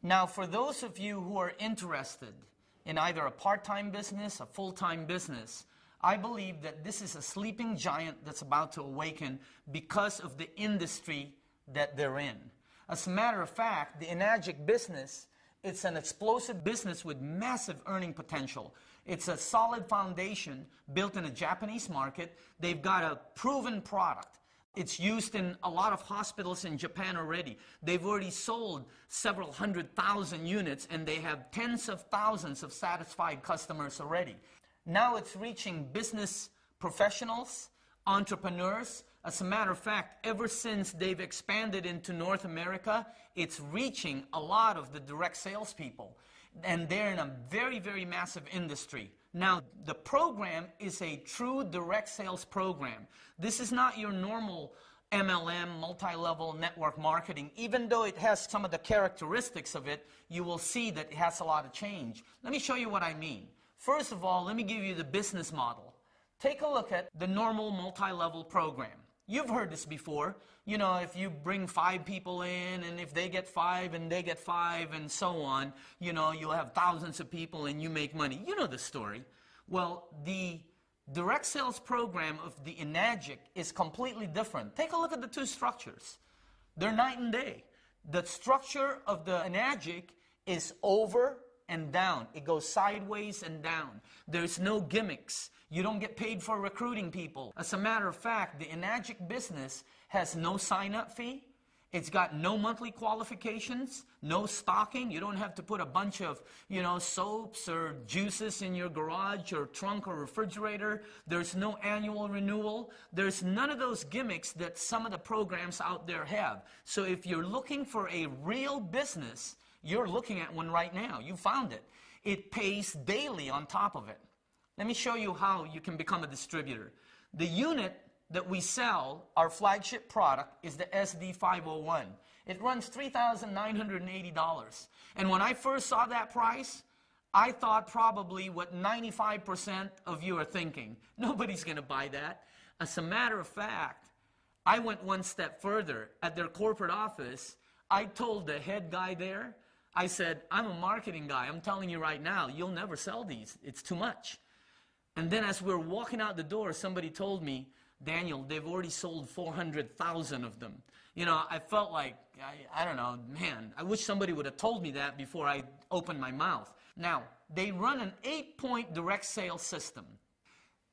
Now, for those of you who are interested in either a part-time business, a full-time business, I believe that this is a sleeping giant that's about to awaken because of the industry that they're in. As a matter of fact, the Enagic business, it's an explosive business with massive earning potential. It's a solid foundation built in a Japanese market. They've got a proven product. It's used in a lot of hospitals in Japan already. They've already sold several 100,000 units, and they have tens of thousands of satisfied customers already. Now it's reaching business professionals, entrepreneurs. As a matter of fact, ever since they've expanded into North America, it's reaching a lot of the direct salespeople. And they're in a very, very massive industry. Now, the program is a true direct sales program. This is not your normal MLM, multi-level network marketing. Even though it has some of the characteristics of it, you will see that it has a lot of change. Let me show you what I mean. First of all, let me give you the business model. Take a look at the normal multi-level program. You've heard this before. You know, if you bring 5 people in, and if they get 5 and they get 5 and so on, you know, you'll have thousands of people and you make money. You know the story. Well, the direct sales program of the Enagic is completely different. Take a look at the two structures. They're night and day. The structure of the Enagic is over and down. It goes sideways and down. There's no gimmicks. You don't get paid for recruiting people. As a matter of fact, the Enagic business has no sign-up fee. It's got no monthly qualifications, no stocking. You don't have to put a bunch of, you know, soaps or juices in your garage or trunk or refrigerator. There's no annual renewal. There's none of those gimmicks that some of the programs out there have. So if you're looking for a real business, you're looking at one right now. You found it. It pays daily on top of it. Let me show you how you can become a distributor. The unit that we sell, our flagship product, is the SD501. It runs $3,980. And when I first saw that price, I thought probably what 95% of you are thinking. Nobody's going to buy that. As a matter of fact, I went one step further. At their corporate office, I told the head guy there, I said, I'm a marketing guy. I'm telling you right now, you'll never sell these. It's too much. And then as we were walking out the door, somebody told me, Daniel, they've already sold 400,000 of them. You know, I felt like, I don't know, man, I wish somebody would have told me that before I opened my mouth. Now, they run an 8-point direct sales system.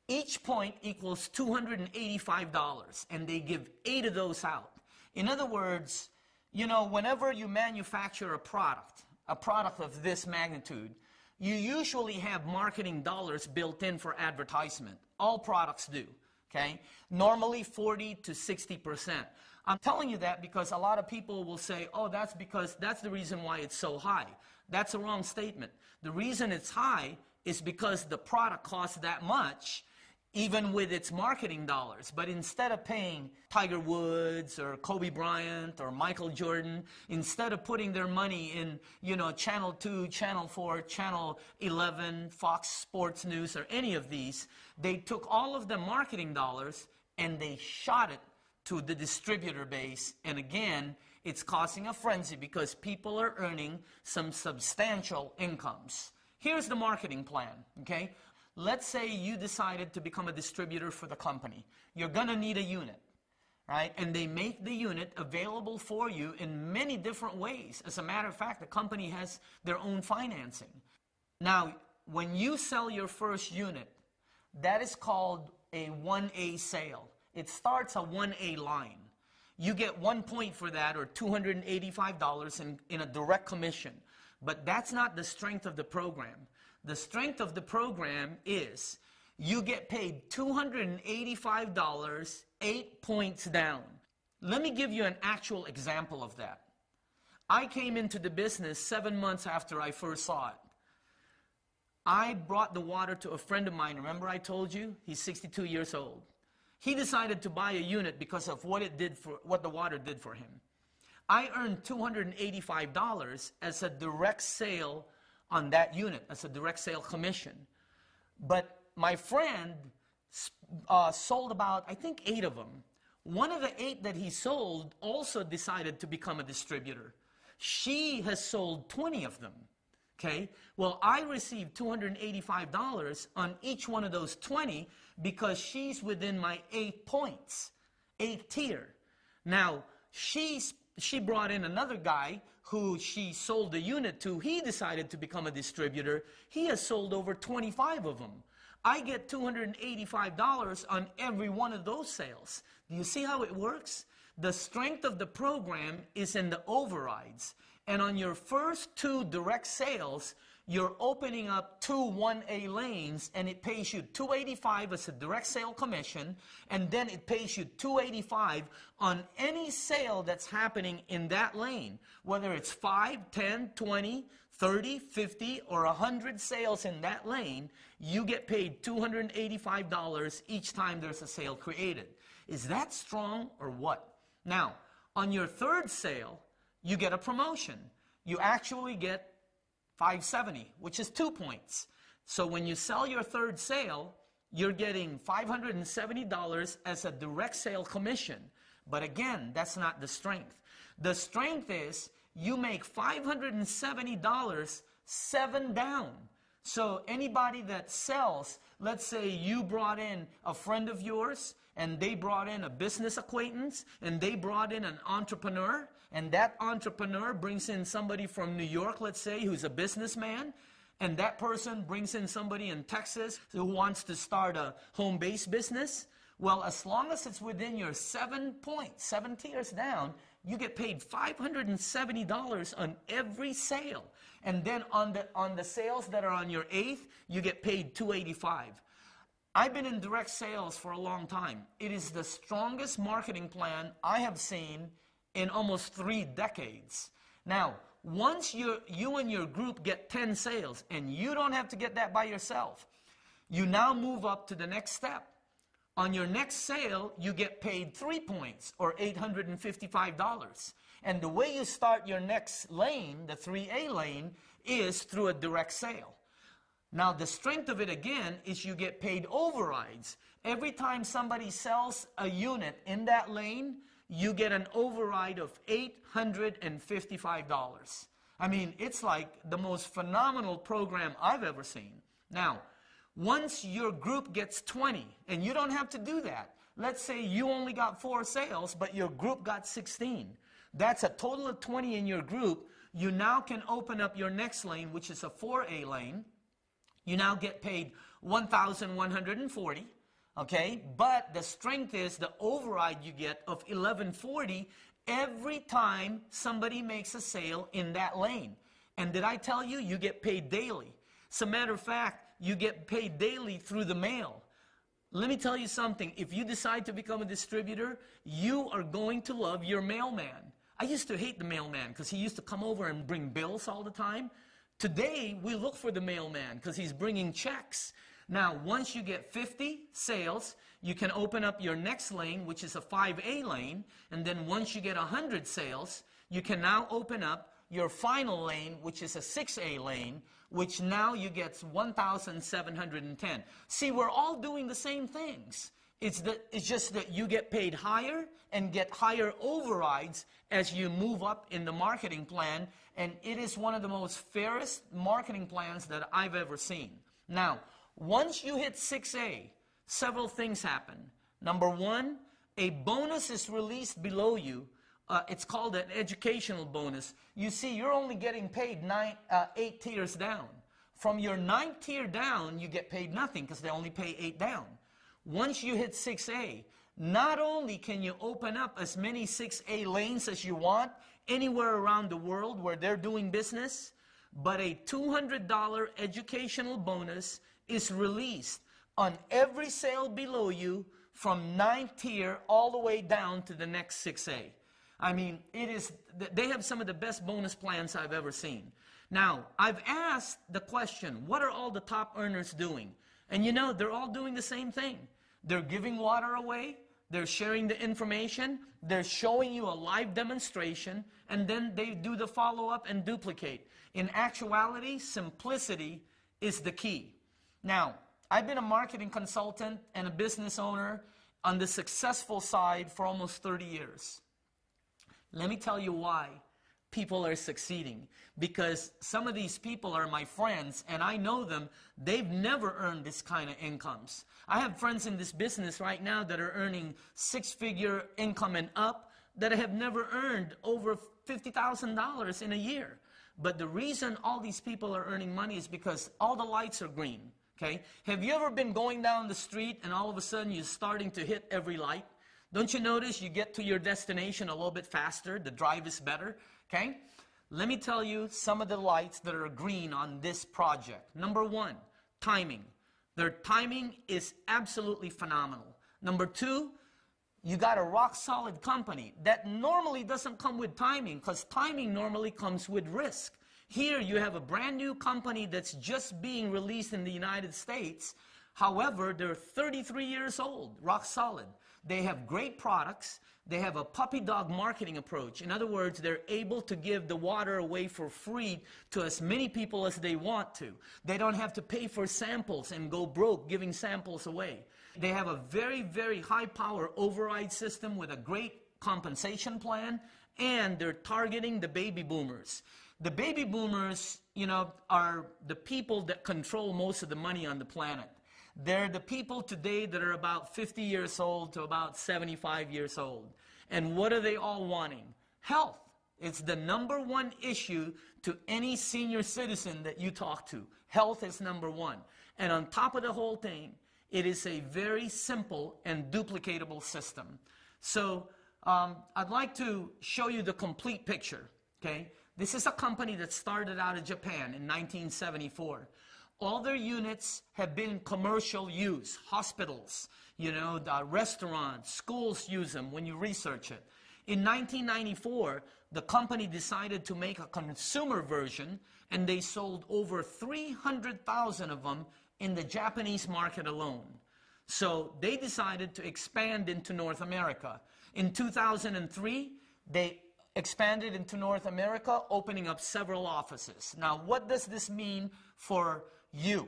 Each point equals $285, and they give 8 of those out. In other words, you know, whenever you manufacture a product of this magnitude, you usually have marketing dollars built in for advertisement. All products do, okay? Normally 40 to 60%. I'm telling you that because a lot of people will say, oh, that's the reason why it's so high. That's a wrong statement. The reason it's high is because the product costs that much, even with its marketing dollars. But instead of paying Tiger Woods or Kobe Bryant or Michael Jordan, instead of putting their money in, you know, Channel 2, Channel 4, Channel 11, Fox Sports News, or any of these, they took all of the marketing dollars and they shot it to the distributor base. And again, it's causing a frenzy because people are earning some substantial incomes. Here's the marketing plan, okay? Let's say you decided to become a distributor for the company. You're going to need a unit, right? And they make the unit available for you in many different ways. As a matter of fact, the company has their own financing. Now, when you sell your first unit, that is called a 1A sale. It starts a 1A line. You get 1 point for that, or $285 in a direct commission. But that's not the strength of the program. The strength of the program is you get paid $285, 8 points down. Let me give you an actual example of that. I came into the business 7 months after I first saw it. I brought the water to a friend of mine. Remember I told you? He's 62 years old. He decided to buy a unit because of what the water did for him. I earned $285 as a direct sale on that unit, as a direct sale commission. But my friend sold about, I think, 8 of them. One of the 8 that he sold also decided to become a distributor. She has sold 20 of them. Okay, well, I received $285 on each one of those 20 because she's within my 8 points, 8 tier. Now, she brought in another guy who she sold the unit to. He decided to become a distributor. He has sold over 25 of them. I get $285 on every one of those sales. Do you see how it works? The strength of the program is in the overrides. And on your first 2 direct sales, you're opening up 2 1A lanes, and it pays you $285 as a direct sale commission, and then it pays you $285 on any sale that's happening in that lane, whether it's 5, 10, 20, 30, 50, or 100 sales in that lane. You get paid $285 each time there's a sale created. Is that strong or what? Now, on your third sale, you get a promotion. You actually get $570, which is 2 points. So when you sell your third sale, you're getting $570 as a direct sale commission. But again, that's not the strength. The strength is you make $570 7 down. So anybody that sells, let's say you brought in a friend of yours, and they brought in a business acquaintance, and they brought in an entrepreneur, and that entrepreneur brings in somebody from New York, let's say, who's a businessman, and that person brings in somebody in Texas who wants to start a home-based business. Well, as long as it's within your 7 points, 7 tiers down, you get paid $570 on every sale. And then on the sales that are on your 8th, you get paid $285. I've been in direct sales for a long time. It is the strongest marketing plan I have seen in almost 3 decades. Now, once you and your group get 10 sales, and you don't have to get that by yourself, you now move up to the next step. On your next sale, you get paid 3 points, or $855. And the way you start your next lane, the 3A lane, is through a direct sale. Now, the strength of it, again, is you get paid overrides. Every time somebody sells a unit in that lane, you get an override of $855. I mean, it's like the most phenomenal program I've ever seen. Now, once your group gets 20, and you don't have to do that. Let's say you only got 4 sales, but your group got 16. That's a total of 20 in your group. You now can open up your next lane, which is a 4A lane. You now get paid $1,140, okay? But the strength is the override you get of $1,140 every time somebody makes a sale in that lane. And did I tell you, you get paid daily? As a matter of fact, you get paid daily through the mail. Let me tell you something. If you decide to become a distributor, you are going to love your mailman. I used to hate the mailman because he used to come over and bring bills all the time. Today, we look for the mailman because he's bringing checks. Now, once you get 50 sales, you can open up your next lane, which is a 5A lane. And then once you get 100 sales, you can now open up your final lane, which is a 6A lane, which now you get 1,710. See, we're all doing the same things. It's just that you get paid higher and get higher overrides as you move up in the marketing plan, and it is one of the most fairest marketing plans that I've ever seen. Now, once you hit 6A, several things happen. Number one, a bonus is released below you. It's called an educational bonus. You see, you're only getting paid 8 tiers down. From your 9th tier down, you get paid nothing because they only pay 8 down. Once you hit 6A, not only can you open up as many 6A lanes as you want anywhere around the world where they're doing business, but a $200 educational bonus is released on every sale below you from 9th tier all the way down to the next 6A. I mean, they have some of the best bonus plans I've ever seen. Now, I've asked the question, what are all the top earners doing? And you know, they're all doing the same thing. They're giving water away, they're sharing the information, they're showing you a live demonstration, and then they do the follow-up and duplicate. In actuality, simplicity is the key. Now, I've been a marketing consultant and a business owner on the successful side for almost 30 years. Let me tell you why people are succeeding, because some of these people are my friends and I know them. They've never earned this kind of incomes. I have friends in this business right now that are earning six-figure income and up that have never earned over $50,000 in a year. But the reason all these people are earning money is because all the lights are green. Okay? Have you ever been going down the street and all of a sudden you're starting to hit every light? Don't you notice you get to your destination a little bit faster? The drive is better. Okay? Let me tell you some of the lights that are green on this project. Number one, timing. Their timing is absolutely phenomenal. Number two, you got a rock-solid company that normally doesn't come with timing, because timing normally comes with risk. Here you have a brand new company that's just being released in the United States. However, they're 33 years old, rock solid. They have great products. They have a puppy dog marketing approach. In other words, they're able to give the water away for free to as many people as they want to. They don't have to pay for samples and go broke giving samples away. They have a very, very high power override system with a great compensation plan, and they're targeting the baby boomers. The baby boomers, you know, are the people that control most of the money on the planet. They're the people today that are about 50 years old to about 75 years old. And what are they all wanting? Health. It's the number one issue to any senior citizen that you talk to. Health is number one. And on top of the whole thing, it is a very simple and duplicatable system. So I'd like to show you the complete picture. Okay? This is a company that started out of Japan in 1974. All their units have been commercial use. Hospitals, you know, restaurants, schools use them when you research it. In 1994, the company decided to make a consumer version, and they sold over 300,000 of them in the Japanese market alone. So they decided to expand into North America. In 2003, they expanded into North America, opening up several offices. Now, what does this mean for you?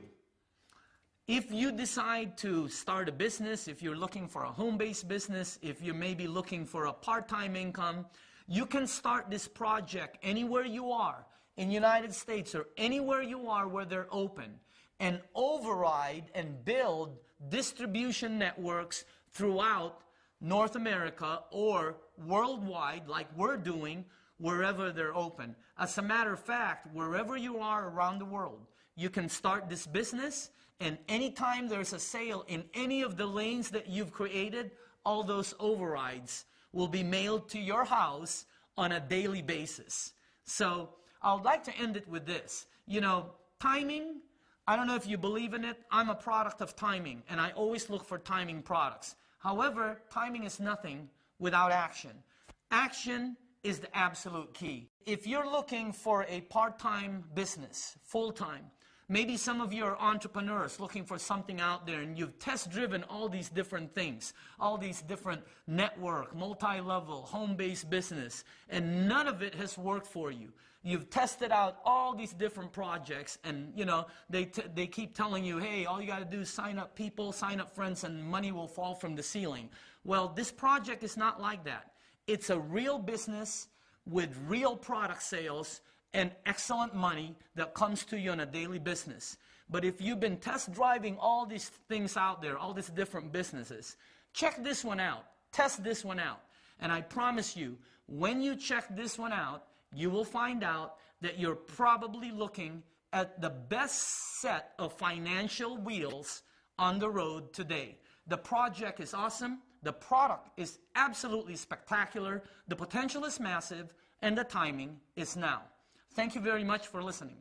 If you decide to start a business, if you're looking for a home-based business, if you may be looking for a part-time income, you can start this project anywhere you are in the United States or anywhere you are where they're open, and override and build distribution networks throughout North America or worldwide, like we're doing, wherever they're open. As a matter of fact, wherever you are around the world, you can start this business, and anytime there's a sale in any of the lanes that you've created, all those overrides will be mailed to your house on a daily basis. So I would like to end it with this. You know, timing, I don't know if you believe in it. I'm a product of timing, and I always look for timing products. However, timing is nothing without action. Action is the absolute key. If you're looking for a part-time business, full-time, maybe some of you are entrepreneurs looking for something out there, and you've test-driven all these different things, all these different network, multi-level, home-based business, and none of it has worked for you. You've tested out all these different projects, and you know they keep telling you, hey, all you got to do is sign up people, sign up friends, and money will fall from the ceiling. Well, this project is not like that. It's a real business with real product sales and excellent money that comes to you on a daily business. But if you've been test driving all these things out there, all these different businesses, check this one out, test this one out. And I promise you, when you check this one out, you will find out that you're probably looking at the best set of financial wheels on the road today. The project is awesome. The product is absolutely spectacular. The potential is massive, and the timing is now. Thank you very much for listening.